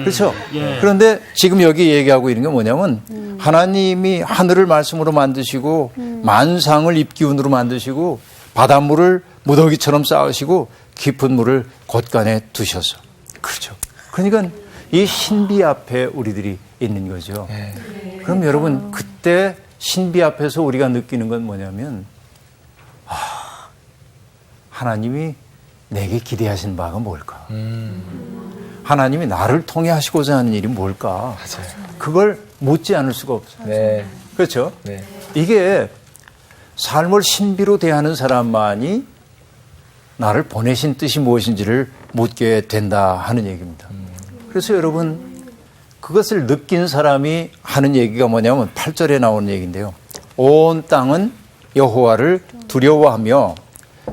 그렇죠. 그런데 지금 여기 얘기하고 있는 게 뭐냐면 하나님이 하늘을 말씀으로 만드시고 만상을 입기운으로 만드시고 바닷물을 무더기처럼 쌓으시고 깊은 물을 곳간에 두셔서. 그렇죠. 그러니까 이 신비 앞에 우리들이 있는 거죠. 그럼 여러분 그때 신비 앞에서 우리가 느끼는 건 뭐냐면 하나님이 내게 기대하신 바가 뭘까? 하나님이 나를 통해 하시고자 하는 일이 뭘까? 맞아요. 그걸 묻지 않을 수가 없어요. 네. 그렇죠? 네. 이게 삶을 신비로 대하는 사람만이 나를 보내신 뜻이 무엇인지를 묻게 된다 하는 얘기입니다. 그래서 여러분 그것을 느낀 사람이 하는 얘기가 뭐냐면 8절에 나오는 얘기인데요. 온 땅은 여호와를 두려워하며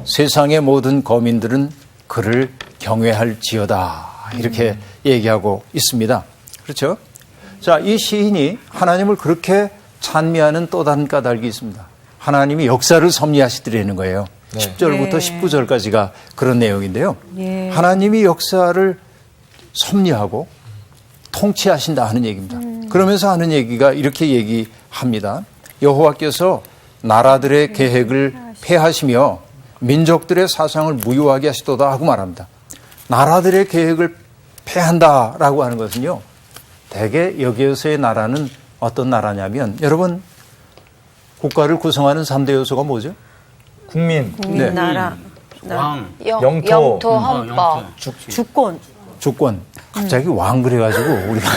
세상의 모든 거민들은 그를 경외할지어다. 이렇게 얘기하고 있습니다. 그렇죠? 자, 이 시인이 하나님을 그렇게 찬미하는 또 다른 까닭이 있습니다. 하나님이 역사를 섭리하시더라는 거예요. 10절부터 19절까지가 그런 내용인데요. 하나님이 역사를 섭리하고 통치하신다 하는 얘기입니다. 그러면서 하는 얘기가 이렇게 얘기합니다. 여호와께서 나라들의 계획을 폐하시며 민족들의 사상을 무효하게 하시도다 하고 말합니다. 나라들의 계획을 폐한다라고 하는 것은요. 대개 여기에서의 나라는 어떤 나라냐면 여러분 국가를 구성하는 3대 요소가 뭐죠? 국민, 네. 나라, 왕. 영토. 영토 헌법. 주권. 주권. 갑자기 왕 그래가지고 우리가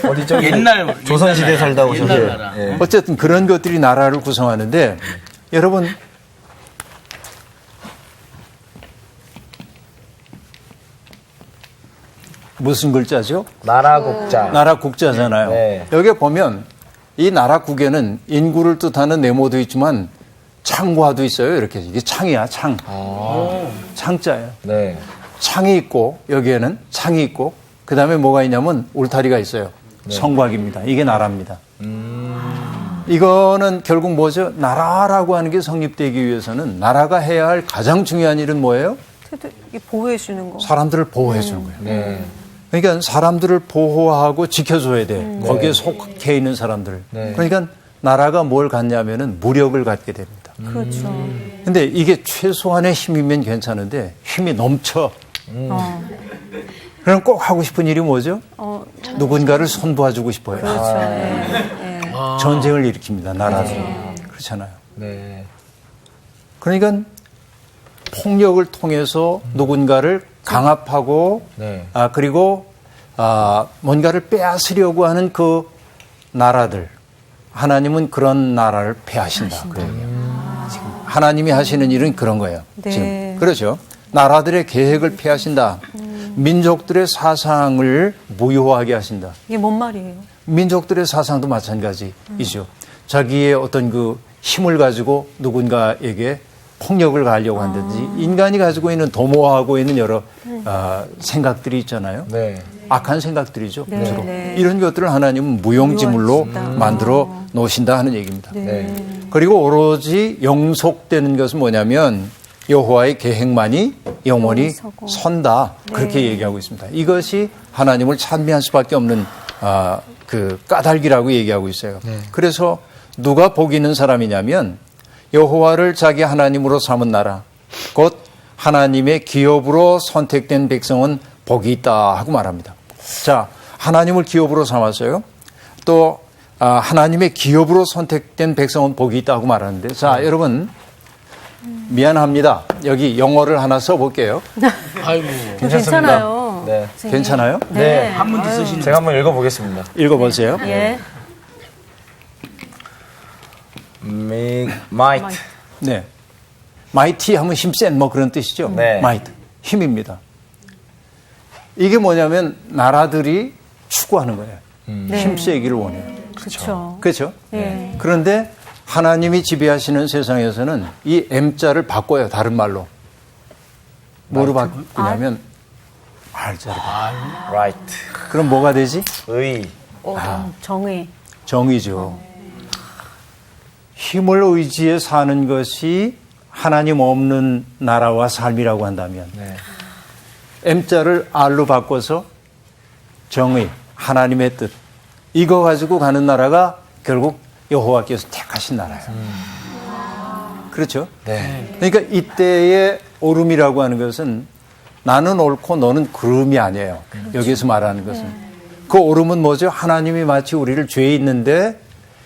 어디 저기 옛날 조선시대 살다 오셨어요. 옛날 나라. 예. 어쨌든 그런 것들이 나라를 구성하는데 여러분 무슨 글자죠? 나라국자. 나라 국자잖아요. 네. 여기 보면 이 나라국에는 인구를 뜻하는 네모도 있지만 창과도 있어요. 이렇게 이게 창이야, 창. 창자예요. 네. 창이 있고 여기에는 창이 있고 그 다음에 뭐가 있냐면 울타리가 있어요. 성곽입니다. 이게 나라입니다. 이거는 결국 뭐죠? 나라라고 하는 게 성립되기 위해서는 나라가 해야 할 가장 중요한 일은 뭐예요? 보호해 주는 거. 사람들을 보호해 주는 거예요. 네. 그러니까 사람들을 보호하고 지켜줘야 돼. 거기에 속해 있는 사람들. 네. 그러니까 나라가 뭘 갖냐면은 무력을 갖게 됩니다. 그렇죠. 근데 이게 최소한의 힘이면 괜찮은데 힘이 넘쳐. 그럼 꼭 하고 싶은 일이 뭐죠? 누군가를 손도와주고 싶어요. 그렇죠. 예. 예. 전쟁을 일으킵니다. 나라들. 그렇잖아요. 네. 그러니까 폭력을 통해서 누군가를 강압하고 네. 그리고 뭔가를 빼앗으려고 하는 그 나라들 하나님은 그런 나라를 패하신다. 그 얘기예요. 지금 하나님이 하시는 일은 그런 거예요. 네. 지금 그렇죠. 나라들의 계획을 패하신다. 민족들의 사상을 무효하게 하신다. 이게 뭔 말이에요? 민족들의 사상도 마찬가지이죠. 자기의 어떤 그 힘을 가지고 누군가에게 폭력을 가하려고 한다든지 인간이 가지고 있는 도모하고 있는 여러 생각들이 있잖아요. 네. 악한 생각들이죠. 네, 주로. 네. 이런 것들을 하나님은 무용지물로 무효하신다. 만들어 놓으신다 하는 얘기입니다. 네. 그리고 오로지 영속되는 것은 뭐냐면 여호와의 계획만이 영원히 서고. 선다. 그렇게 얘기하고 있습니다. 이것이 하나님을 찬미할 수밖에 없는 그 까닭이라고 얘기하고 있어요. 그래서 누가 복 있는 사람이냐면 여호와를 자기 하나님으로 삼은 나라 곧 하나님의 기업으로 선택된 백성은 복이 있다 하고 말합니다. 자, 하나님을 기업으로 삼았어요. 또 하나님의 기업으로 선택된 백성은 복이 있다 하고 말하는데 자, 여러분 미안합니다. 여기 영어를 하나 써볼게요. 아이고. 괜찮아요. 네. 선생님. 괜찮아요? 네. 한문도 쓰시는. 제가 한번 읽어보겠습니다. 읽어보세요. 예. might. 네. 마이티 하면 힘센 뭐 그런 뜻이죠. 네. 마이트. 힘입니다. 이게 뭐냐면 나라들이 추구하는 거예요. 네. 힘세기를 원해요. 그렇죠. 그렇죠? 예. 그런데 하나님이 지배하시는 세상에서는 이 M자를 바꿔요. 다른 말로. 뭐로 바꾸냐면 R자로 바꿔요. right. 그럼 뭐가 되지? 의. 정의. 정의죠. 힘을 의지해 사는 것이 하나님 없는 나라와 삶이라고 한다면 네. M자를 R로 바꿔서 정의, 하나님의 뜻 이거 가지고 가는 나라가 결국 여호와께서 택하신 나라예요. 그렇죠? 네. 그러니까 이때의 오름이라고 하는 것은 나는 옳고 너는 그름이 아니에요. 여기서 말하는 것은. 그 오름은 뭐죠? 하나님이 마치 우리를 죄에 있는데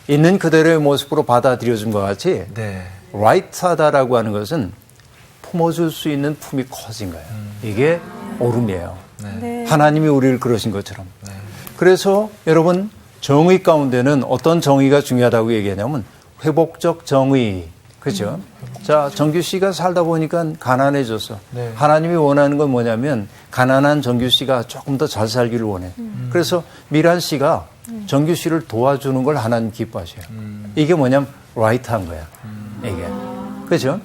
있는 그대로의 모습으로 받아들여준 것 같이 네. 라이트하다라고 하는 것은 품어줄 수 있는 품이 커진 거예요. 이게 오름이에요. 네. 하나님이 우리를 그러신 것처럼. 그래서 여러분 정의 가운데는 어떤 정의가 중요하다고 얘기하냐면 회복적 정의. 그렇죠? 자, 정규 씨가 살다 보니까 가난해졌어. 네. 하나님이 원하는 건 뭐냐면 가난한 정규 씨가 조금 더 잘 살기를 원해. 그래서 미란 씨가 정규 씨를 도와주는 걸 하나님 기뻐하셔요. 이게 뭐냐면 라이트한 거야. 이게. 그렇죠?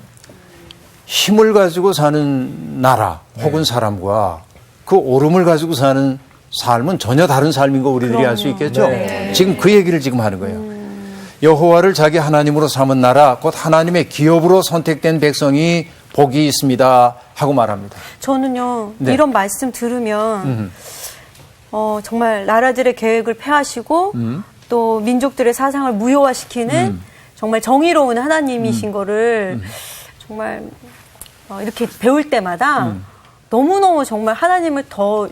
힘을 가지고 사는 나라 혹은 사람과 그 오름을 가지고 사는 삶은 전혀 다른 삶인 거 우리들이 알 수 있겠죠? 네. 지금 그 얘기를 지금 하는 거예요. 여호와를 자기 하나님으로 삼은 나라 곧 하나님의 기업으로 선택된 백성이 복이 있습니다 하고 말합니다. 저는요, 네. 이런 말씀 들으면, 정말 나라들의 계획을 폐하시고, 또 민족들의 사상을 무효화시키는 정말 정의로운 하나님이신 거를 정말 이렇게 배울 때마다 너무너무 정말 하나님을 더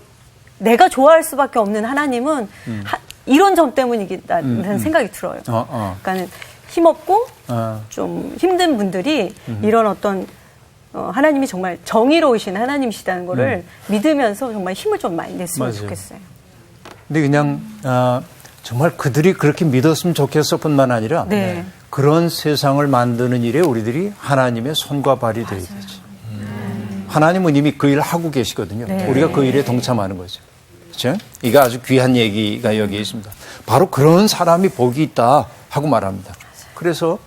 내가 좋아할 수밖에 없는 하나님은 이런 점 때문이라는 생각이 들어요. 그러니까 힘없고 좀 힘든 분들이 이런 어떤 하나님이 정말 정의로우신 하나님이시다는 거를 믿으면서 정말 힘을 좀 많이 냈으면 맞아요. 좋겠어요. 근데 그냥 정말 그들이 그렇게 믿었으면 좋겠을 뿐만 아니라 네. 그런 세상을 만드는 일에 우리들이 하나님의 손과 발이 되어야 되지. 하나님은 이미 그 일을 하고 계시거든요. 네. 우리가 그 일에 동참하는 거죠. 그렇죠? 이거 아주 귀한 얘기가 여기에 있습니다. 바로 그런 사람이 복이 있다 하고 말합니다. 그래서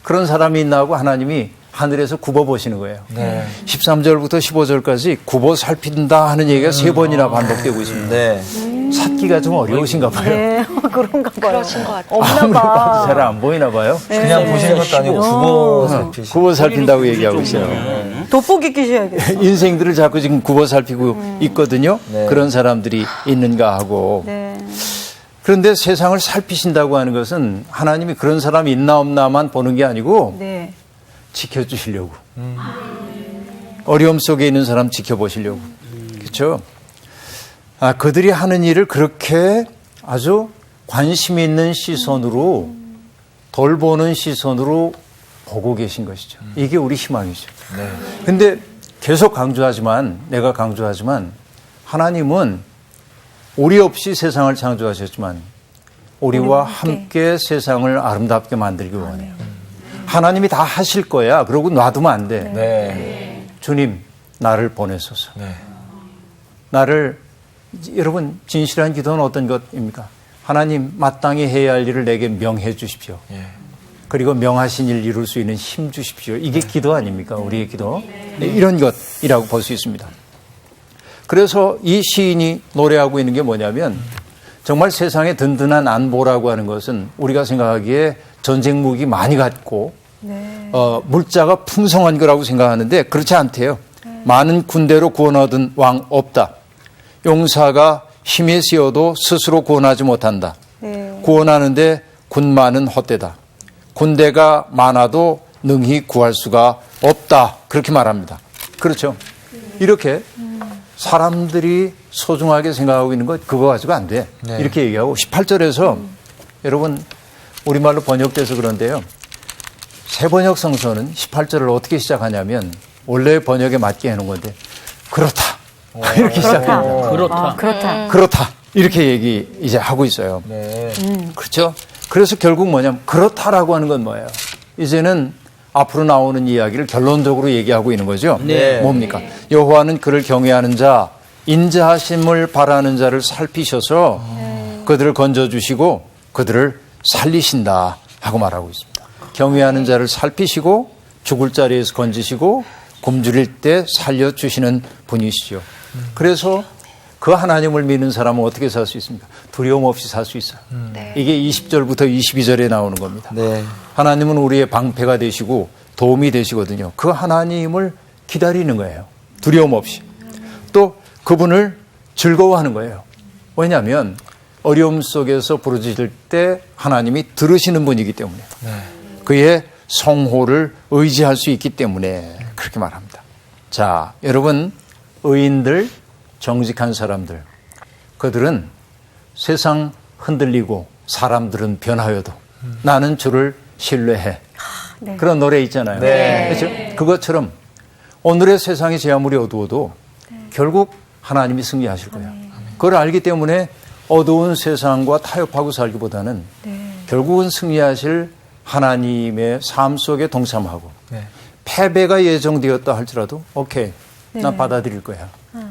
그런 사람이 있나 하고 하나님이 하늘에서 굽어보시는 거예요. 네. 13절부터 15절까지 굽어 살핀다 하는 얘기가 3번이나 반복되고 있습니다. 네. 찾기가 좀 어려우신가 봐요. 네, 그런가 봐요. 그러신 것 같아요. 없나 봐. 잘 안 보이나 봐요. 그냥 보시는 것도 아니고 굽어 살피시. 굽어 살핀다고 얘기하고 있어요. 돋보기 끼셔야겠어요. 인생들을 자꾸 지금 굽어 살피고 있거든요. 네. 그런 사람들이 있는가 하고. 네. 그런데 세상을 살피신다고 하는 것은 하나님이 그런 사람이 있나 없나만 보는 게 아니고 네. 지켜주시려고. 어려움 속에 있는 사람 지켜보시려고. 그렇죠? 그들이 하는 일을 그렇게 아주 관심 있는 시선으로 돌보는 시선으로 보고 계신 것이죠. 이게 우리 희망이죠. 근데 계속 내가 강조하지만 하나님은 우리 없이 세상을 창조하셨지만 우리와 함께 세상을 아름답게 만들기 원해요. 하나님이 다 하실 거야. 그러고 놔두면 안 돼. 네. 주님, 나를 보내소서. 네. 여러분, 진실한 기도는 어떤 것입니까? 하나님, 마땅히 해야 할 일을 내게 명해 주십시오. 예. 그리고 명하신 일 이룰 수 있는 힘 주십시오. 이게 기도 아닙니까? 우리의 기도. 네, 이런 것이라고 볼 수 있습니다. 그래서 이 시인이 노래하고 있는 게 뭐냐면 정말 세상의 든든한 안보라고 하는 것은 우리가 생각하기에 전쟁 무기 많이 갖고 물자가 풍성한 거라고 생각하는데 그렇지 않대요. 많은 군대로 구원하던 왕 없다. 용사가 힘에 쓰여도 스스로 구원하지 못한다. 구원하는데 군마는 헛되다. 군대가 많아도 능히 구할 수가 없다. 그렇게 말합니다. 그렇죠. 이렇게 사람들이 소중하게 생각하고 있는 것 그거 가지고 안 돼. 네. 이렇게 얘기하고 18절에서 여러분 우리말로 번역돼서 그런데요. 새 번역 성서는 18절을 어떻게 시작하냐면 원래 번역에 맞게 해놓은 건데 그렇다. 이렇게 시작합니다. 그렇다. 그렇다. 이렇게 얘기 이제 하고 있어요. 네. 그렇죠? 그래서 결국 뭐냐면 그렇다라고 하는 건 뭐예요? 이제는 앞으로 나오는 이야기를 결론적으로 얘기하고 있는 거죠. 네. 뭡니까? 여호와는 그를 경외하는 자, 인자하심을 바라는 자를 살피셔서 그들을 건져주시고 그들을 살리신다 하고 말하고 있습니다. 경외하는 자를 살피시고 죽을 자리에서 건지시고 굶주릴 때 살려주시는 분이시죠. 그래서 그 하나님을 믿는 사람은 어떻게 살 수 있습니까? 두려움 없이 살 수 있어요. 이게 20절부터 22절에 나오는 겁니다. 네. 하나님은 우리의 방패가 되시고 도움이 되시거든요. 그 하나님을 기다리는 거예요. 두려움 없이. 또 그분을 즐거워하는 거예요. 왜냐하면 어려움 속에서 부르짖을 때 하나님이 들으시는 분이기 때문에 그의 성호를 의지할 수 있기 때문에 그렇게 말합니다. 자, 여러분 의인들, 정직한 사람들 그들은 세상 흔들리고 사람들은 변하여도 나는 주를 신뢰해. 그런 노래 있잖아요. 네. 그렇죠? 그것처럼 오늘의 세상이 제 아무리 어두워도 결국 하나님이 승리하실 거예요. 그걸 알기 때문에 어두운 세상과 타협하고 살기보다는 결국은 승리하실 하나님의 삶 속에 동참하고 패배가 예정되었다 할지라도 오케이, 난 받아들일 거야.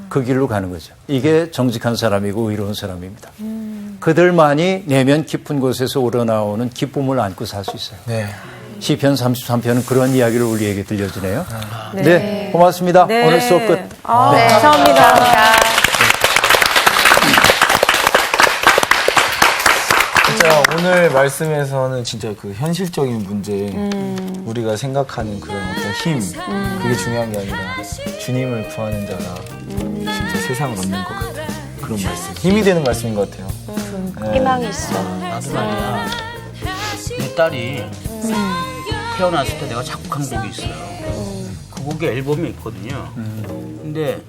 그 길로 가는 거죠. 이게 정직한 사람이고 의로운 사람입니다. 그들만이 내면 깊은 곳에서 우러나오는 기쁨을 안고 살 수 있어요. 네. 시편 33편은 그런 이야기를 우리에게 들려주네요. 네, 고맙습니다. 네. 오늘 수업 끝. 감사합니다. 진짜 오늘 말씀에서는 진짜 그 현실적인 문제, 우리가 생각하는 그런 어떤 힘, 그게 중요한 게 아니라 주님을 구하는 자가 진짜 세상을 얻는 것 같아요. 그런 말씀. 힘이 되는 말씀인 것 같아요. 희망이 있어. 나도 말이야. 내 딸이 태어났을 때 내가 작곡한 곡이 있어요. 그 곡에 앨범이 있거든요. 근데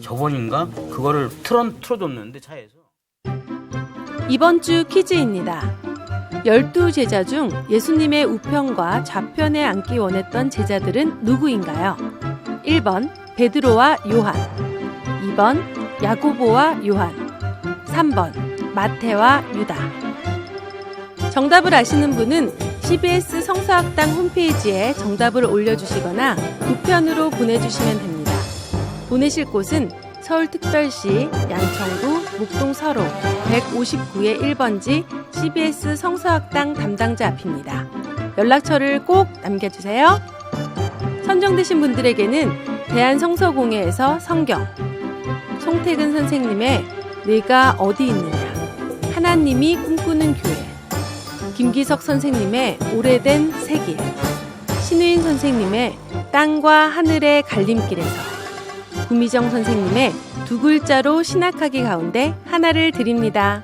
저번인가 그거를 틀어줬는데 차에서. 이번 주 퀴즈입니다. 12제자 중 예수님의 우편과 좌편에 앉기 원했던 제자들은 누구인가요? 1번 베드로와 요한, 2번 야고보와 요한, 3번 마태와 유다. 정답을 아시는 분은 CBS 성서학당 홈페이지에 정답을 올려주시거나 우편으로 보내주시면 됩니다. 보내실 곳은 서울특별시 양천구 목동 서로 159의 1번지 CBS 성서학당 담당자 앞입니다. 연락처를 꼭 남겨주세요. 선정되신 분들에게는 대한성서공회에서 성경, 송태근 선생님의 내가 어디 있느냐, 하나님이 꿈꾸는 교회, 김기석 선생님의 오래된 새길, 신우인 선생님의 땅과 하늘의 갈림길에서, 구미정 선생님의 두 글자로 신학하기 가운데 하나를 드립니다.